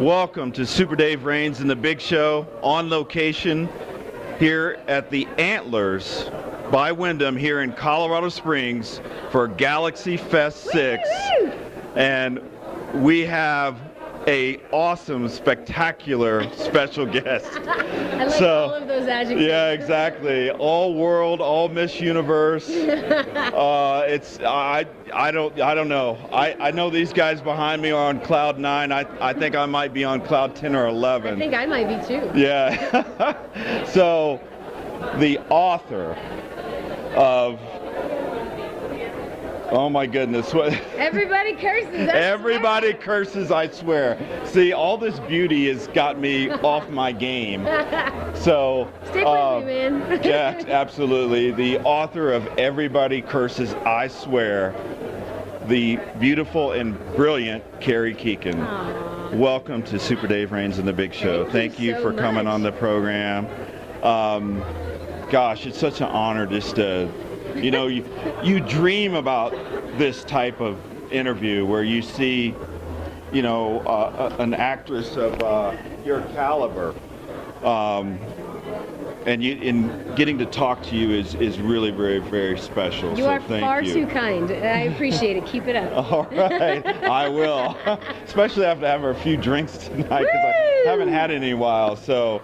Welcome to Super Dave Raines and the Big Show, on location here at the Antlers by Wyndham here in Colorado Springs for Galaxy Fest 6. Woo-hoo! And we have a awesome, spectacular special guest. I like all of those adjectives. Yeah, exactly. All world, all Miss Universe. I don't know. I know these guys behind me are on cloud 9. I think I might be on cloud 10 or 11. I think I might be too. Yeah. So the author of, oh my goodness, what? Everybody curses. Everybody curses, I swear. See, all this beauty has got me off my game. So stick with me, man. yeah, absolutely. The author of Everybody Curses, I Swear, the beautiful and brilliant Carrie Keagan. Aww. Welcome to Super Dave Raines and the Big Show. Thank you so for coming much. on the program. Gosh, it's such an honor just to, you know, you dream about this type of interview where you see, you know, an actress of your caliber, and getting to talk to you is really very, very special. You so are thank far you. too kind. I appreciate it. Keep it up. All right, I will. Especially after having a few drinks tonight because I haven't had any in a while. So,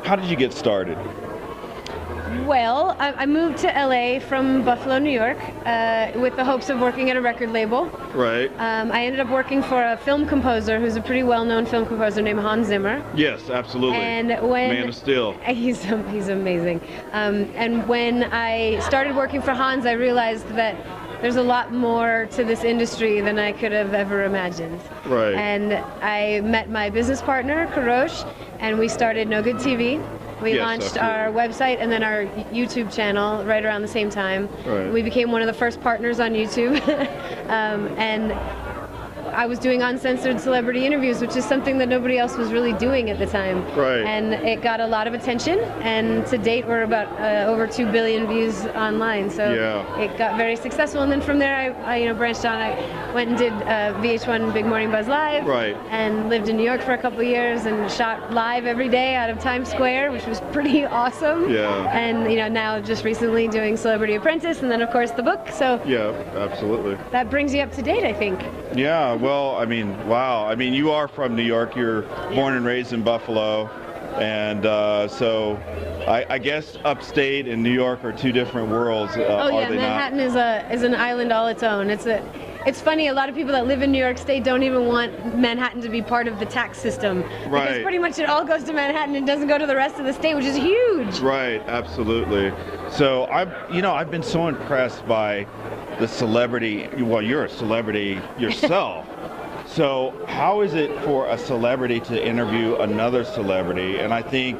how did you get started? Well, I moved to LA from Buffalo, New York, with the hopes of working at a record label. Right. I ended up working for a film composer who's a pretty well-known film composer named Hans Zimmer. Yes, absolutely. And when Man of Steel. He's amazing. And when I started working for Hans, I realized that there's a lot more to this industry than I could have ever imagined. Right. And I met my business partner, Karosh, and we started No Good TV. We Yes, launched absolutely. our website and then our YouTube channel right around the same time. Right. We became one of the first partners on YouTube. And I was doing uncensored celebrity interviews, which is something that nobody else was really doing at the time. Right. And it got a lot of attention, and to date we're about over 2 billion views online. So Yeah. it got very successful. And then from there I branched on. I went and did VH1 Big Morning Buzz Live. Right. And lived in New York for a couple of years and shot live every day out of Times Square, which was pretty awesome. Yeah. And now just recently doing Celebrity Apprentice, and then of course the book. So Yeah, absolutely. that brings you up to date, I think. Yeah, well, I mean, wow. I mean, you are from New York. You're born and raised in Buffalo. And so I guess upstate and New York are two different worlds, Oh yeah, are they Manhattan is an island all its own. It's funny, a lot of people that live in New York State don't even want Manhattan to be part of the tax system. Because Right. pretty much it all goes to Manhattan and doesn't go to the rest of the state, which is huge. not? Right, absolutely. So I've been so impressed by the celebrity. Well, you're a celebrity yourself. So how is it for a celebrity to interview another celebrity? And I think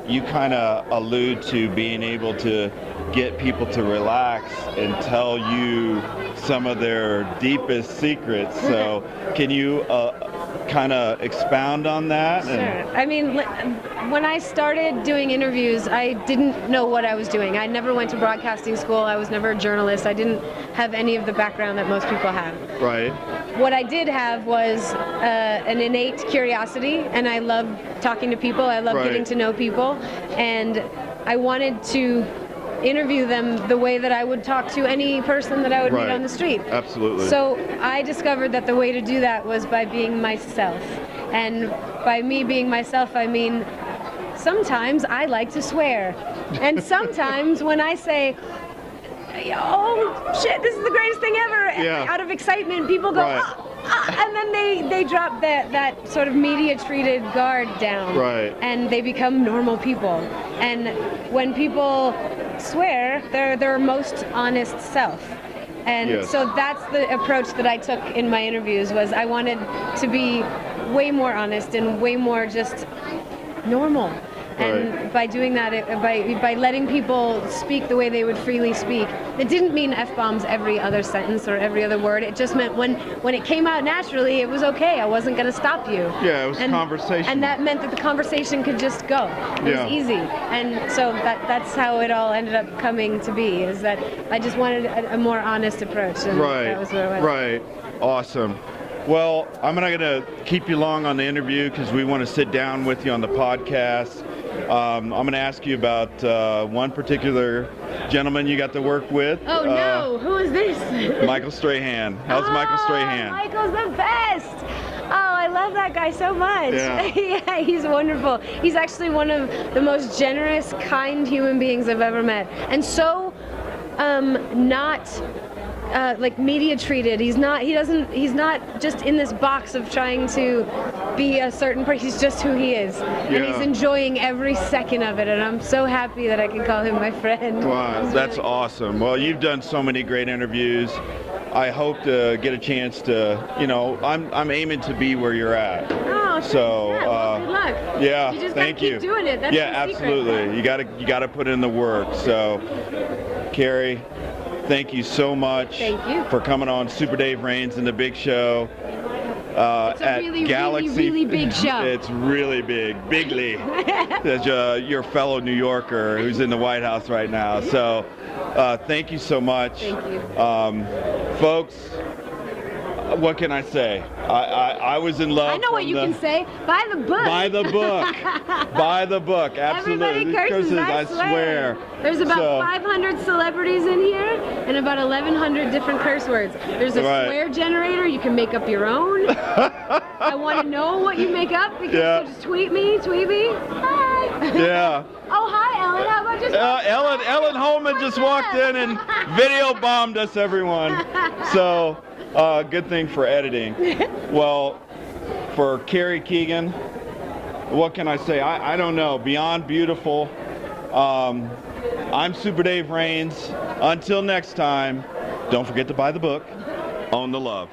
you kind of allude to being able to get people to relax and tell you some of their deepest secrets. So can you kind of expound on that? Sure. I mean, when I started doing interviews, I didn't know what I was doing. I never went to broadcasting school. I was never a journalist. I didn't have any of the background that most people have. Right. What I did have was an innate curiosity, and I love talking to people. I love Right. getting to know people, and I wanted to interview them the way that I would talk to any person that I would Right. meet on the street. Absolutely. So I discovered that the way to do that was by being myself. And by me being myself, I mean, sometimes I like to swear. And sometimes when I say, oh shit, this is the greatest thing ever, Yeah. out of excitement, people go, Right. and then they drop that sort of media-treated guard down. Right. And they become normal people. And when people swear, they're their most honest self. And Yes. so that's the approach that I took in my interviews. Was I wanted to be way more honest and way more just normal. And Right. by doing that, by letting people speak the way they would freely speak, it didn't mean F-bombs every other sentence or every other word. It just meant when it came out naturally, it was okay. I wasn't going to stop you. Yeah, it was conversation. And that meant that the conversation could just go. It Yeah. was easy. And so that's how it all ended up coming to be, is that I just wanted a more honest approach. And Right. that was what it was. Right. Awesome. Well, I'm not going to keep you long on the interview because we want to sit down with you on the podcast. I'm going to ask you about one particular gentleman you got to work with. Oh no, who is this? Michael Strahan. How's Michael Strahan? Michael's the best. Oh, I love that guy so much. Yeah. Yeah, he's wonderful. He's actually one of the most generous, kind human beings I've ever met, and so not like media treated. He's not just in this box of trying to be a certain person. He's just who he is, and he's enjoying every second of it. And I'm so happy that I can call him my friend. Wow, that's really awesome. Well, you've done so many great interviews. I hope to get a chance to, I'm aiming to be where you're at. Oh, so well, good luck. Yeah, you just thank gotta you. Keep doing it. That's yeah, the absolutely. secret. You gotta put in the work. So, Carrie, thank you so much. Thank you for coming on Super Dave Raines and the Big Show. It's a at really, Galaxy. really, really big show. It's really big, bigly. As your fellow New Yorker who's in the White House right now. So, thank you so much. Thank you. Folks, what can I say? I was in love. I know what you can say. Buy the book. Buy the book. Buy the book. Absolutely. Everybody curses, I swear. There's about 500 celebrities in here and about 1,100 different curse words. There's a swear generator. You can make up your own. I want to know what you make up because so just tweet me. Hi. Yeah. Oh, hi, Ellen. How about just Ellen Holman just walked in and video bombed us, everyone. So, good thing for editing. Well, for Carrie Keagan, what can I say? I don't know. Beyond beautiful. I'm Super Dave Raines. Until next time, don't forget to buy the book. Own the love.